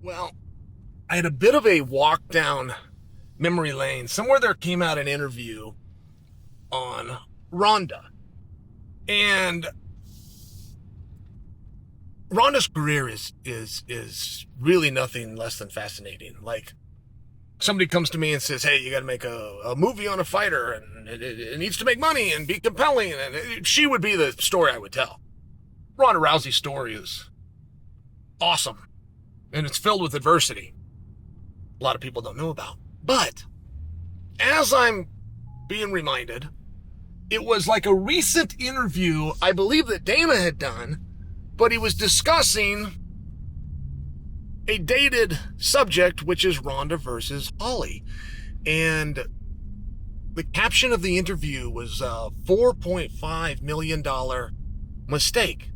Well, I had a bit of a walk down memory lane. Somewhere there came out an interview on Ronda. And Ronda's career is really nothing less than fascinating. Like, somebody comes to me and says, hey, you got to make a movie on a fighter, and it needs to make money and be compelling. And she would be the story I would tell. Ronda Rousey's story is awesome, and it's filled with adversity a lot of people don't know about. But as I'm being reminded, it was like a recent interview, I believe, that Dana had done, but he was discussing a dated subject, which is Ronda versus Holly. And the caption of the interview was a $4.5 million mistake.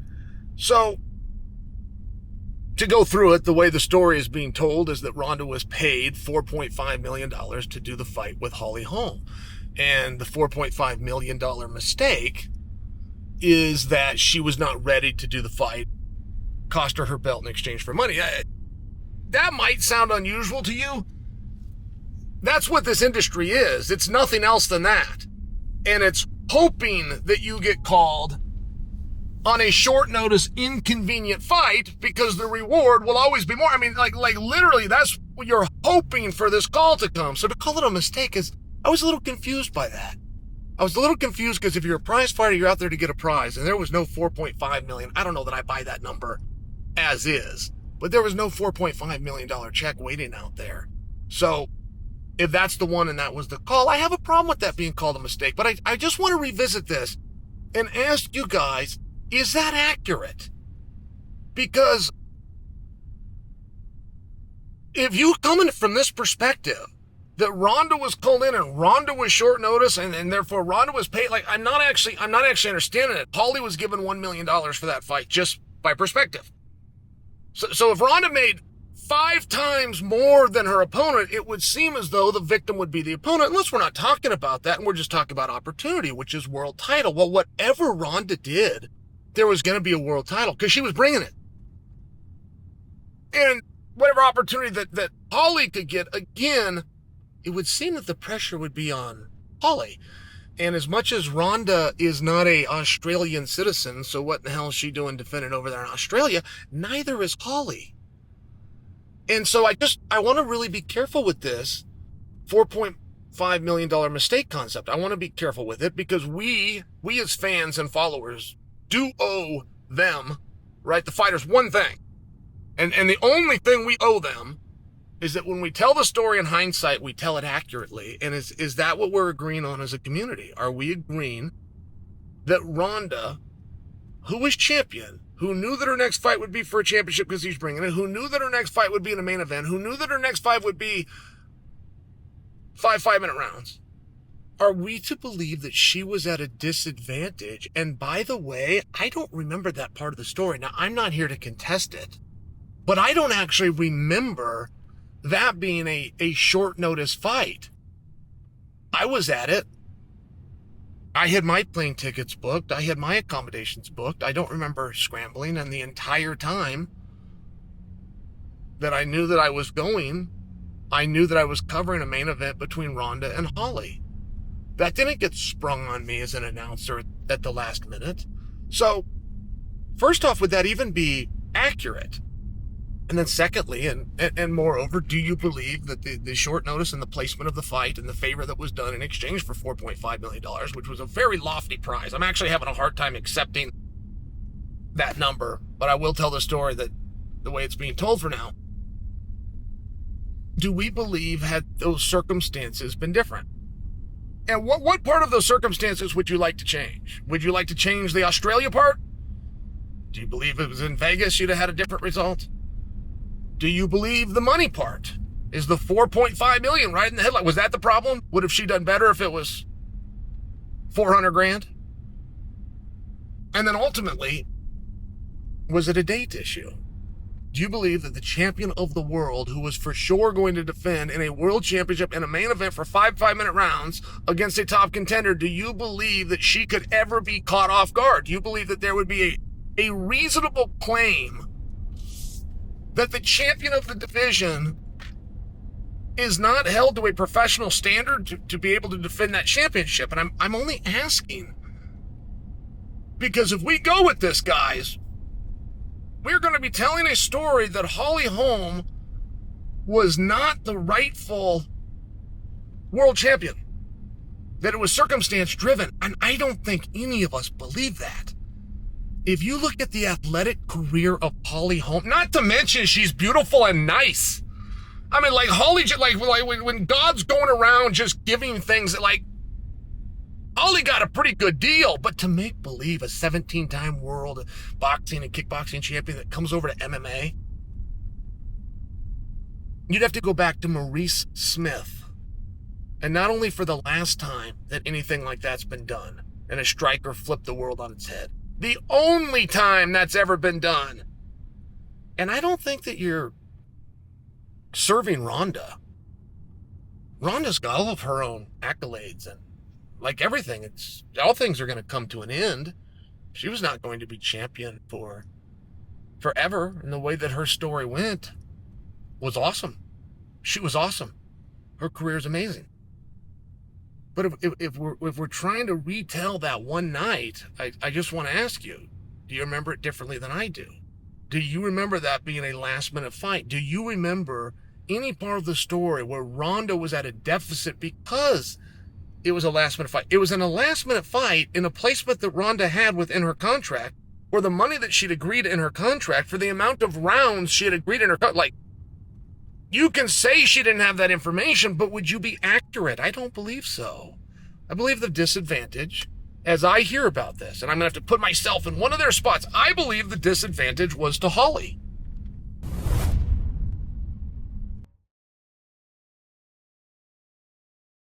So, to go through it, the way the story is being told is that Ronda was paid $4.5 million to do the fight with Holly Holm. And the $4.5 million mistake is that she was not ready to do the fight, cost her belt in exchange for money. That might sound unusual to you. That's what this industry is. It's nothing else than that. And it's hoping that you get called on a short notice, inconvenient fight because the reward will always be more. I mean, like literally, that's what you're hoping for, this call to come. So to call it a mistake I was a little confused by that. I was a little confused because if you're a prize fighter, you're out there to get a prize, and there was no $4.5 million. I don't know that I buy that number as is, but there was no $4.5 million check waiting out there. So if that's the one and that was the call, I have a problem with that being called a mistake. But I just want to revisit this and ask you guys, is that accurate? Because if you come in from this perspective, that Ronda was called in and Ronda was short notice and therefore Ronda was paid, like, I'm not actually understanding it. Holly was given $1 million for that fight, just by perspective. So if Ronda made 5 times more than her opponent, it would seem as though the victim would be the opponent, unless we're not talking about that and we're just talking about opportunity, which is world title. Well, whatever Ronda did, there was going to be a world title because she was bringing it. And whatever opportunity that Holly could get, again, it would seem that the pressure would be on Holly. And as much as Ronda is not a Australian citizen, so what the hell is she doing defending over there in Australia? Neither is Holly. And so I want to really be careful with this $4.5 million mistake concept. I want to be careful with it because we as fans and followers do owe them, right, the fighters, one thing. And the only thing we owe them is that when we tell the story in hindsight, we tell it accurately. And is that what we're agreeing on as a community? Are we agreeing that Ronda, who was champion, who knew that her next fight would be for a championship because he's bringing it, who knew that her next fight would be in a main event, who knew that her next fight would be 5 5-minute rounds, are we to believe that she was at a disadvantage? And by the way, I don't remember that part of the story. Now, I'm not here to contest it, but I don't actually remember that being a short notice fight. I was at it. I had my plane tickets booked. I had my accommodations booked. I don't remember scrambling. And the entire time that I knew that I was going, I knew that I was covering a main event between Ronda and Holly. That didn't get sprung on me as an announcer at the last minute. So, first off, would that even be accurate? And then secondly, and moreover, do you believe that the short notice and the placement of the fight and the favor that was done in exchange for $4.5 million, which was a very lofty prize, I'm actually having a hard time accepting that number, but I will tell the story that the way it's being told for now. Do we believe had those circumstances been different? And what part of those circumstances would you like to change? Would you like to change the Australia part? Do you believe if it was in Vegas, you'd have had a different result? Do you believe the money part? Is the $4.5 million right in the headline? Was that the problem? Would have she done better if it was $400,000? And then ultimately, was it a date issue? Do you believe that the champion of the world, who was for sure going to defend in a world championship in a main event for 5 minute rounds against a top contender, do you believe that she could ever be caught off guard? Do you believe that there would be a reasonable claim that the champion of the division is not held to a professional standard to be able to defend that championship. And I'm only asking because if we go with this, guys, we're going to be telling a story that Holly Holm was not the rightful world champion, that it was circumstance driven. And I don't think any of us believe that. If you look at the athletic career of Holly Holm, not to mention she's beautiful and nice. I mean, like Holly, like when God's going around just giving things that, like, Holly got a pretty good deal, but to make believe a 17-time world boxing and kickboxing champion that comes over to MMA, you'd have to go back to Maurice Smith. And not only for the last time that anything like that's been done, and a striker flipped the world on its head, the only time that's ever been done. And I don't think that you're serving Ronda. Ronda's got all of her own accolades, and like everything, all things are going to come to an end. She was not going to be champion for forever, and the way that her story went was awesome. She was awesome. Her career is amazing. But if we're trying to retell that one night, I just want to ask you, do you remember it differently than I do? Do you remember that being a last-minute fight? Do you remember any part of the story where Ronda was at a deficit because it was a last-minute fight? It was in a last-minute fight in a placement that Ronda had within her contract, or the money that she'd agreed in her contract for the amount of rounds she had agreed in her contract. Like, you can say she didn't have that information, but would you be accurate? I don't believe so. I believe the disadvantage, as I hear about this, and I'm going to have to put myself in one of their spots, I believe the disadvantage was to Holly.